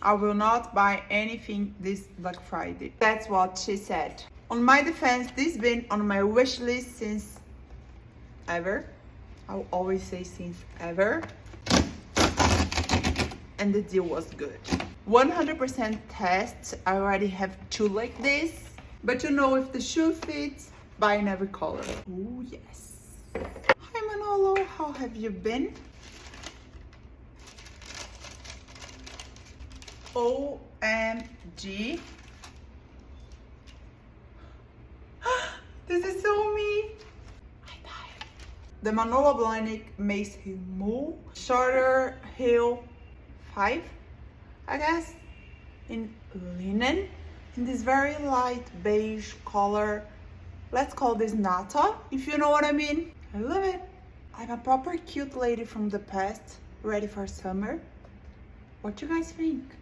I will not buy anything this Black Friday. That's what she said. On my defense, this been on my wish list since ever. I'll always say since ever. And the deal was good. 100% test. I already have 2 like this. But to know if the shoe fits, buy in every color. Oh yes. Hi Manolo, how have you been? OMG. This is so me. I died. The Manolo Blahnik Maysale Mules. Shorter heel 5, I guess. In linen. In this very light beige color. Let's call this Nata, if you know what I mean. I love it. I'm a proper cute lady from the past, ready for summer. What you guys think?